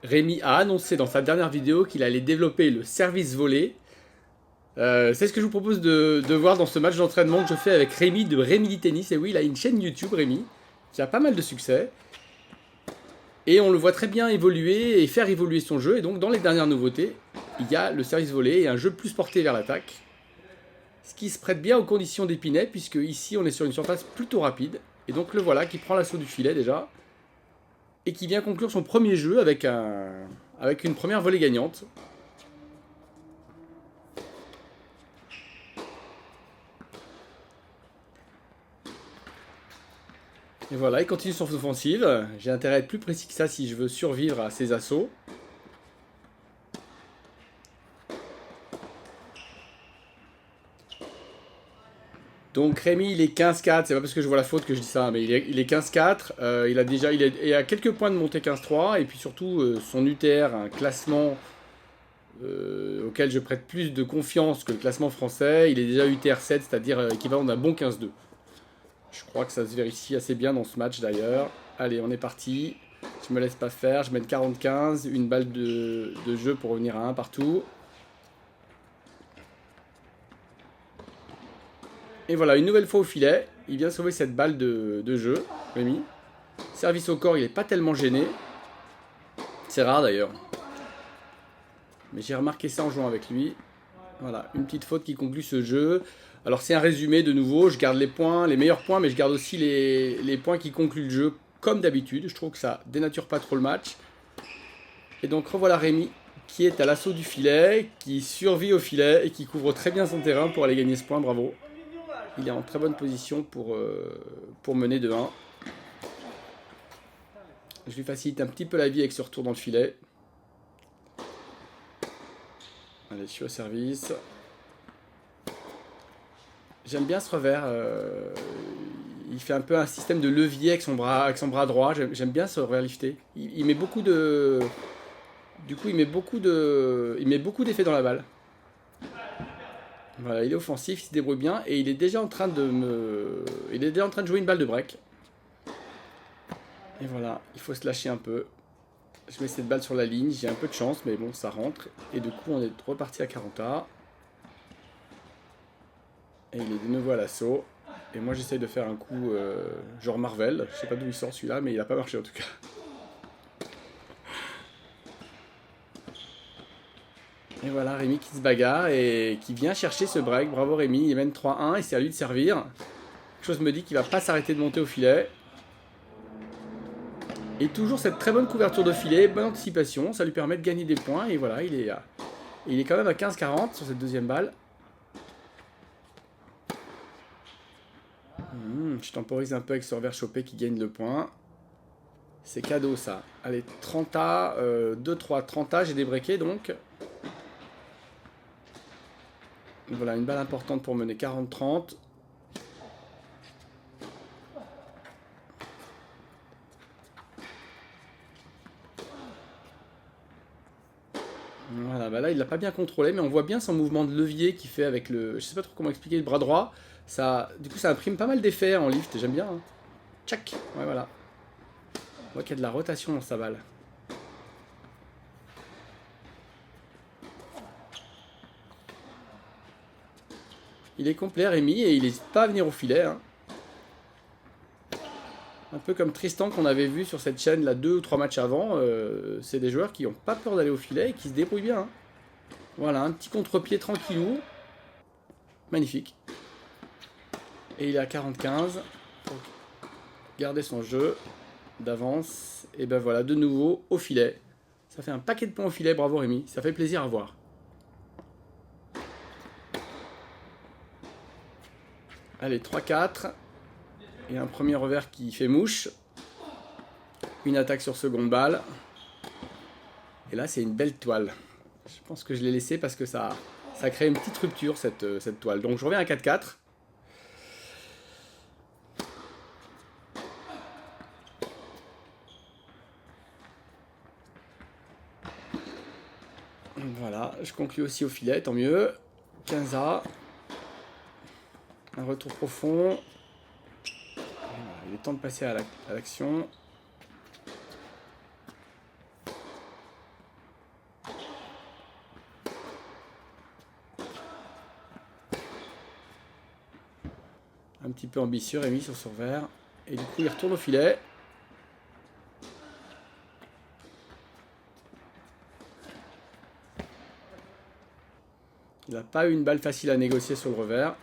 Rémi a annoncé dans sa dernière vidéo qu'il allait développer le service volé. C'est ce que je vous propose de voir dans ce match d'entraînement que je fais avec Rémi de Rémi Tennis. Et oui, il a une chaîne YouTube, Rémi, qui a pas mal de succès. Et on le voit très bien évoluer et faire évoluer son jeu. Et donc, dans les dernières nouveautés, il y a le service volé et un jeu plus porté vers l'attaque. Ce qui se prête bien aux conditions d'Épinay, puisque ici, on est sur une surface plutôt rapide. Et donc, le voilà qui prend l'assaut du filet déjà. Et qui vient conclure son premier jeu avec une première volée gagnante. Et voilà, il continue son offensive. J'ai intérêt à être plus précis que ça si je veux survivre à ces assauts. Donc Rémi, il est 15-4. C'est pas parce que je vois la faute que je dis ça, mais il est 15-4. Il a quelques points de montée 15-3. Et puis surtout, son UTR, un classement auquel je prête plus de confiance que le classement français. Il est déjà UTR 7, c'est-à-dire équivalent d'un bon 15-2. Je crois que ça se vérifie assez bien dans ce match d'ailleurs. Allez, on est parti. Je me laisse pas faire. Je mène 40-15. Une balle de jeu pour revenir à 1 partout. Et voilà, une nouvelle fois au filet. Il vient sauver cette balle de jeu, Rémi. Service au corps, il n'est pas tellement gêné. C'est rare d'ailleurs. Mais j'ai remarqué ça en jouant avec lui. Voilà, une petite faute qui conclut ce jeu. Alors c'est un résumé de nouveau, je garde les points, les meilleurs points, mais je garde aussi les points qui concluent le jeu comme d'habitude. Je trouve que ça dénature pas trop le match. Et donc revoilà Rémi qui est à l'assaut du filet, qui survit au filet et qui couvre très bien son terrain pour aller gagner ce point, bravo. Il est en très bonne position pour mener de 1. Je lui facilite un petit peu la vie avec ce retour dans le filet. Allez, je suis au service. J'aime bien ce revers. Il fait un peu un système de levier avec son bras droit. J'aime bien ce revers lifté. Il met beaucoup de... Du coup, il met beaucoup d'effets dans la balle. Voilà, il est offensif, il se débrouille bien et il est déjà en train de jouer une balle de break. Et voilà, il faut se lâcher un peu. Je mets cette balle sur la ligne, j'ai un peu de chance, mais bon, ça rentre. Et du coup, on est reparti à 40A. Et il est de nouveau à l'assaut. Et moi, j'essaye de faire un coup genre Marvel. Je sais pas d'où il sort celui-là, mais il a pas marché en tout cas. Et voilà, Rémi qui se bagarre et qui vient chercher ce break. Bravo Rémi, il mène 3-1 et c'est à lui de servir. Quelque chose me dit qu'il va pas s'arrêter de monter au filet. Et toujours cette très bonne couverture de filet, bonne anticipation, ça lui permet de gagner des points. Et voilà, il est quand même à 15-40 sur cette deuxième balle. Je temporise un peu avec ce revers chopé qui gagne le point. C'est cadeau ça. Allez, 30A, 2-3, 30A, j'ai débreaké donc. Voilà, une balle importante pour mener 40-30. Voilà, bah là il l'a pas bien contrôlé, mais on voit bien son mouvement de levier qu'il fait avec le... Je sais pas trop comment expliquer, le bras droit. Ça, du coup ça imprime pas mal d'effets en lift, j'aime bien. Hein. Tchac. Ouais, voilà. On voit qu'il y a de la rotation dans sa balle. Il est complet Rémi et il n'hésite pas à venir au filet. Hein. Un peu comme Tristan qu'on avait vu sur cette chaîne là 2 ou 3 matchs avant. C'est des joueurs qui n'ont pas peur d'aller au filet et qui se débrouillent bien. Hein. Voilà, un petit contre-pied tranquillou. Magnifique. Et il est à 40-15. Pour garder son jeu d'avance. Et ben voilà, de nouveau au filet. Ça fait un paquet de points au filet, bravo Rémi. Ça fait plaisir à voir. Allez, 3-4. Et un premier revers qui fait mouche. Une attaque sur seconde balle. Et là, c'est une belle toile. Je pense que je l'ai laissé parce que ça crée une petite rupture, cette toile. Donc, je reviens à 4-4. Voilà, je conclue aussi au filet, tant mieux. 15A. Un retour profond. Il est temps de passer à l'action. Un petit peu ambitieux, Rémi, sur ce revers. Et du coup, il retourne au filet. Il n'a pas eu une balle facile à négocier sur le revers.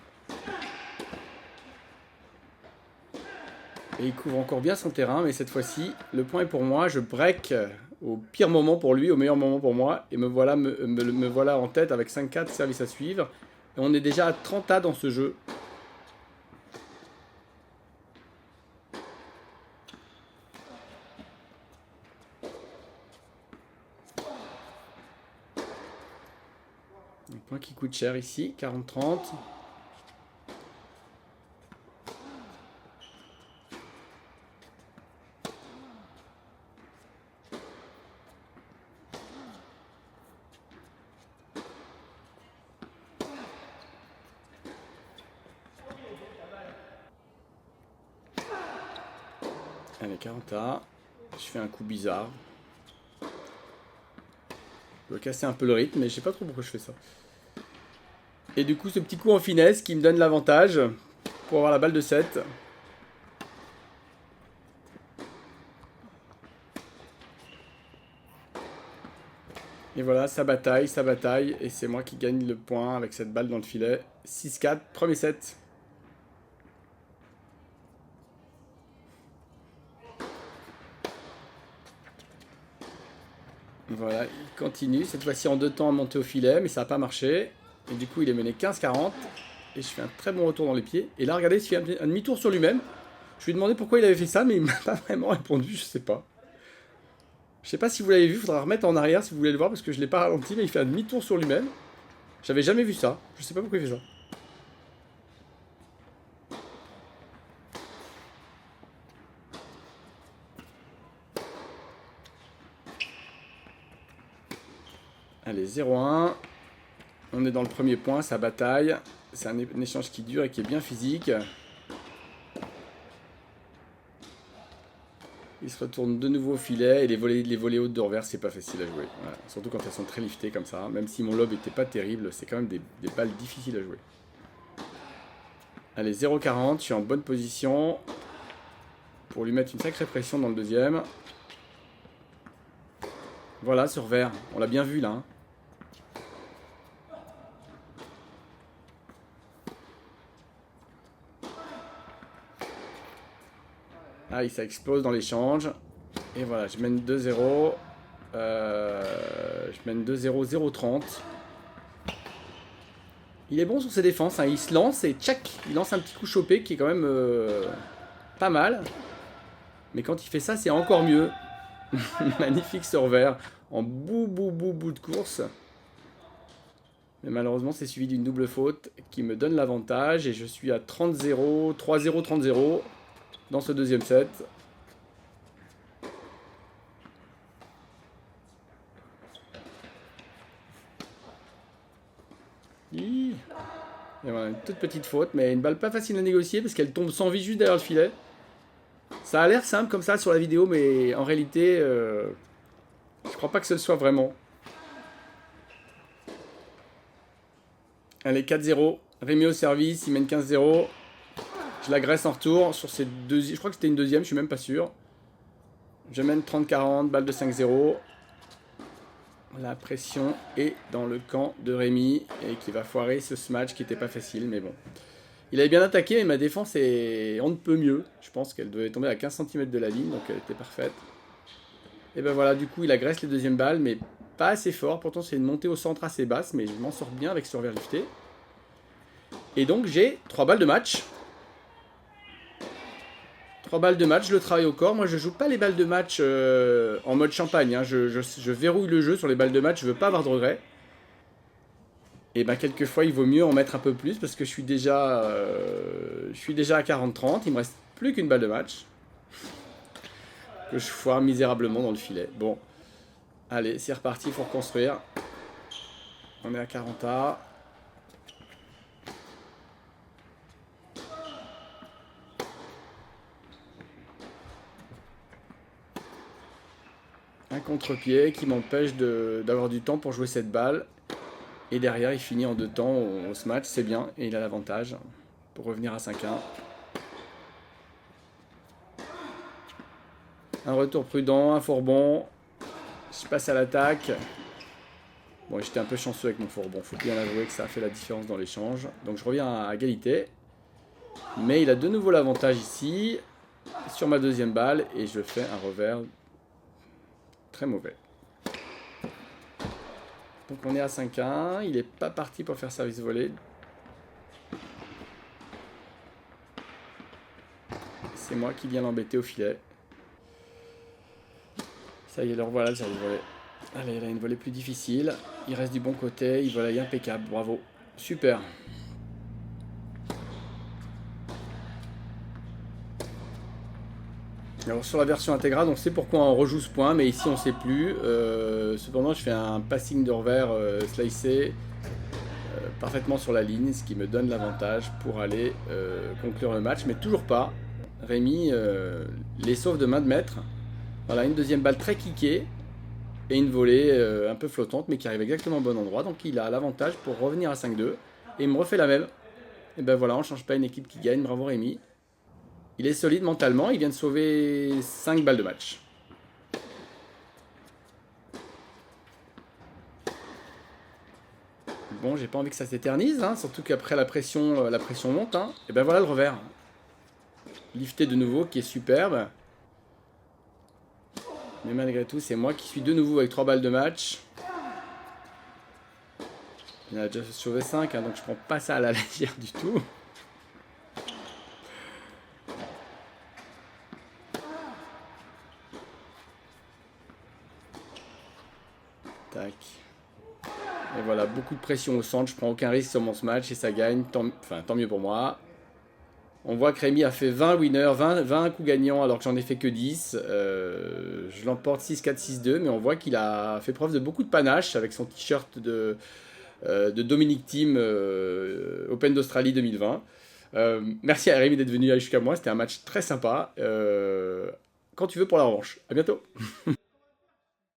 Et il couvre encore bien son terrain, mais cette fois-ci, le point est pour moi. Je break au pire moment pour lui, au meilleur moment pour moi. Et me voilà en tête avec 5-4 services à suivre. Et on est déjà à 30 A dans ce jeu. Un point qui coûte cher ici, 40-30. Allez, 40 A. Je fais un coup bizarre. Je dois casser un peu le rythme, mais je sais pas trop pourquoi je fais ça. Et du coup, ce petit coup en finesse qui me donne l'avantage pour avoir la balle de 7. Et voilà, ça bataille, et c'est moi qui gagne le point avec cette balle dans le filet. 6-4, premier set. Voilà, il continue, cette fois-ci en 2 temps à monter au filet, mais ça n'a pas marché. Et du coup, il est mené 15-40. Et je fais un très bon retour dans les pieds. Et là, regardez, il fait un demi-tour sur lui-même. Je lui ai demandé pourquoi il avait fait ça, mais il m'a pas vraiment répondu, je sais pas. Je sais pas si vous l'avez vu, il faudra remettre en arrière si vous voulez le voir, parce que je l'ai pas ralenti, mais il fait un demi-tour sur lui-même. J'avais jamais vu ça, je sais pas pourquoi il fait ça. Allez, 0-1. On est dans le premier point, ça bataille. C'est un échange qui dure et qui est bien physique. Il se retourne de nouveau au filet et les volées hautes de revers, c'est pas facile à jouer. Voilà. Surtout quand elles sont très liftées comme ça. Même si mon lob était pas terrible, c'est quand même des balles difficiles à jouer. Allez, 0-40, je suis en bonne position pour lui mettre une sacrée pression dans le deuxième. Voilà, ce revers, on l'a bien vu là. Hein. Ah, ça explose dans l'échange. Et voilà, je mène 2-0. Je mène 2-0, 0-30. Il est bon sur ses défenses, hein. Il se lance et tchac, il lance un petit coup chopé qui est quand même pas mal. Mais quand il fait ça, c'est encore mieux. Magnifique ce revers en bout de course. Mais malheureusement, c'est suivi d'une double faute qui me donne l'avantage. Et je suis à 30-0, 3-0, 30-0 dans ce deuxième set. Et voilà, une toute petite faute, mais une balle pas facile à négocier parce qu'elle tombe sans vie juste derrière le filet. Ça a l'air simple comme ça sur la vidéo, mais en réalité, je crois pas que ce soit vraiment. Allez, 4-0. Rémi au service, il mène 15-0. Je l'agresse en retour sur ces deux. Je crois que c'était une deuxième, je suis même pas sûr. Je mène 30-40, balle de 5-0. La pression est dans le camp de Rémi et qui va foirer ce match qui était pas facile, mais bon. Il avait bien attaqué, mais ma défense est on ne peut mieux. Je pense qu'elle devait tomber à 15 cm de la ligne, donc elle était parfaite. Et ben voilà, du coup, il agresse les deuxièmes balles, mais pas assez fort. Pourtant, c'est une montée au centre assez basse, mais je m'en sors bien avec ce revers lifté. Et donc, j'ai 3 balles de match. 3 balles de match, je le travaille au corps. Moi, je joue pas les balles de match en mode champagne. Hein. Je verrouille le jeu sur les balles de match, je veux pas avoir de regrets. Et ben quelquefois il vaut mieux en mettre un peu plus parce que je suis déjà à 40-30, il me reste plus qu'une balle de match que je foire misérablement dans le filet. Bon, allez, c'est reparti, il faut reconstruire. On est à 40 A. Un contre-pied qui m'empêche d'avoir du temps pour jouer cette balle. Et derrière, il finit en 2 temps au match, c'est bien. Et il a l'avantage pour revenir à 5-1. Un retour prudent, un fourbon. Je passe à l'attaque. Bon, j'étais un peu chanceux avec mon fourbon. Faut bien avouer que ça a fait la différence dans l'échange. Donc je reviens à égalité. Mais il a de nouveau l'avantage ici. Sur ma deuxième balle. Et je fais un revers très mauvais. Donc on est à 5-1. Il n'est pas parti pour faire service volé. C'est moi qui viens l'embêter au filet. Ça y est, le revoilà le service volé. Allez, il a une volée plus difficile. Il reste du bon côté. Il volaille impeccable. Bravo. Super. Alors sur la version intégrale, on sait pourquoi on rejoue ce point, mais ici on ne sait plus. Cependant, je fais un passing de revers slicé parfaitement sur la ligne, ce qui me donne l'avantage pour aller conclure le match, mais toujours pas. Rémi les sauve de main de maître. Voilà, une deuxième balle très kickée et une volée un peu flottante, mais qui arrive exactement au bon endroit. Donc il a l'avantage pour revenir à 5-2 et il me refait la même. Et ben voilà, on ne change pas une équipe qui gagne. Bravo Rémi. Il est solide mentalement, il vient de sauver 5 balles de match. Bon, j'ai pas envie que ça s'éternise, hein, surtout qu'après la pression monte. Hein. Et ben voilà le revers. Lifté de nouveau, qui est superbe. Mais malgré tout, c'est moi qui suis de nouveau avec 3 balles de match. Il a déjà sauvé 5, hein, donc je prends pas ça à la légère du tout. Tac. Et voilà, beaucoup de pression au centre, je prends aucun risque sur mon match et ça gagne, tant mieux pour moi. On voit que Rémi a fait 20 winners, 20 coups gagnants alors que j'en ai fait que 10. Je l'emporte 6-4, 6-2, mais on voit qu'il a fait preuve de beaucoup de panache avec son t-shirt de Dominic Thiem Open d'Australie 2020. Merci à Rémi d'être venu jusqu'à moi, c'était un match très sympa. Quand tu veux pour la revanche. À bientôt.